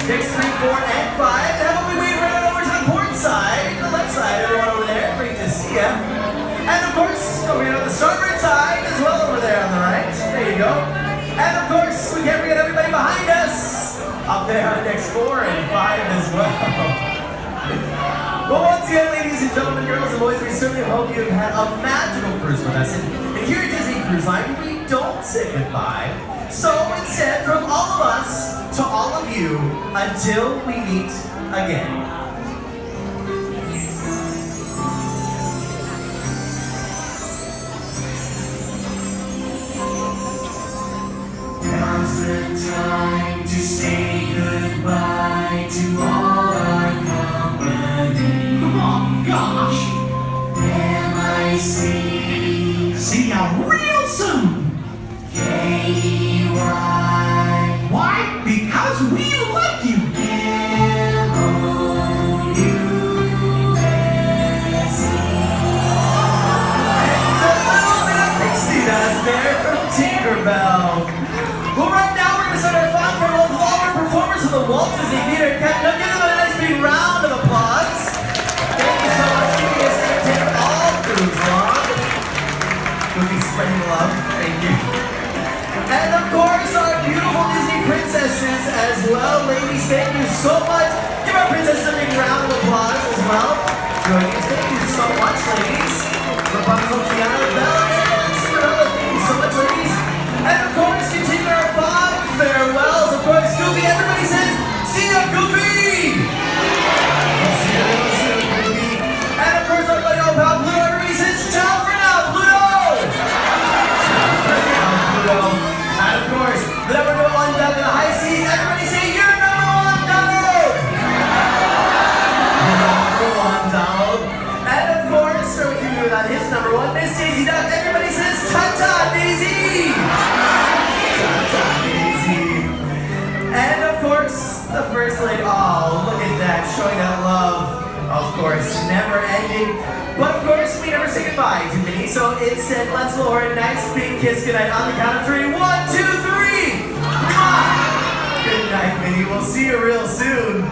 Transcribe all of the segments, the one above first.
Decks 3, 4, and 5. And how about we wave right over to the port side, the left side, everyone over there. Great to see ya. And of course, over here on the starboard side as well over there on the right. There you go. And of course, we can't forget everybody behind us. Up there on decks 4 and 5 as well. Well, once again, ladies and gentlemen, girls and boys, we certainly hope you've had a magical cruise with us. And here at Disney Cruise Line, we don't say goodbye. So instead, from all of us to all of you, until we meet again. Now's the time to say goodbye to all our company. Oh gosh! M-I-C. See ya real soon! K-E-Y. Why? Because we like you! There from Tinkerbell. Well, right now we're going to start our fun for all our performers of the Walt Disney Theater. Now give them a nice big round of applause. Thank you so much for keeping us entertained all cruise long. We'll be spreading love. Thank you. And of course, our beautiful Disney princesses as well. Ladies, thank you so much. Give our princesses a big round of applause as well. Thank you so much, ladies. Rapunzel, Tiana, Bella, and Cinderella. Thank you so much, ladies. And of course, continue our fond farewells. Of course, Goofy, everybody says, see ya, Goofy! We'll see you real soon, Goofy. And of course, our buddy old pal Pluto, everybody says, ciao for now, Pluto! Ciao for now, Pluto. And of course, the number one duck in the high seas, everybody say, you're number one, Donald! Number one, Donald. And of course, so we can do that, his number one, Miss Daisy Duck, everybody says, ta-ta, Daisy! Ta-ta, Daisy. And of course, the first lady, oh, look at that, showing that love. Of course, never ending. But of course, we never say goodbye to Minnie, so instead, let's blow her a nice big kiss goodnight on the count of 3. 1, 2, 3! Good night, Minnie. We'll see you real soon.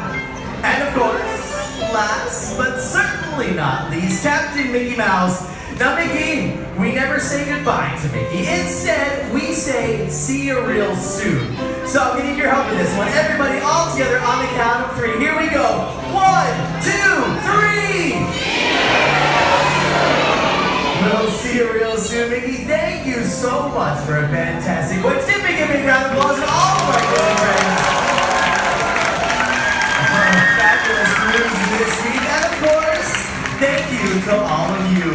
And of course, last but certainly not least, Captain Mickey Mouse. Now, Mickey, we never say goodbye to Mickey. Instead, we say, see you real soon. So I'm gonna need your help with this one. Everybody all together on the count of 3. Here we go. 1, 2, 3! We'll see you real soon, Mickey. Thank you so much for a fantastic voice. Give Mickey a big round of applause and all of our good friends. For a fabulous cruise this week. And of course, thank you to all of you.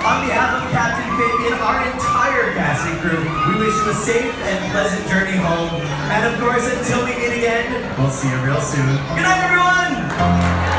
On behalf of Captain Fabian, our entire casting crew, we wish you a safe and pleasant journey home. And of course, until we meet again, we'll see you real soon. Good night, everyone!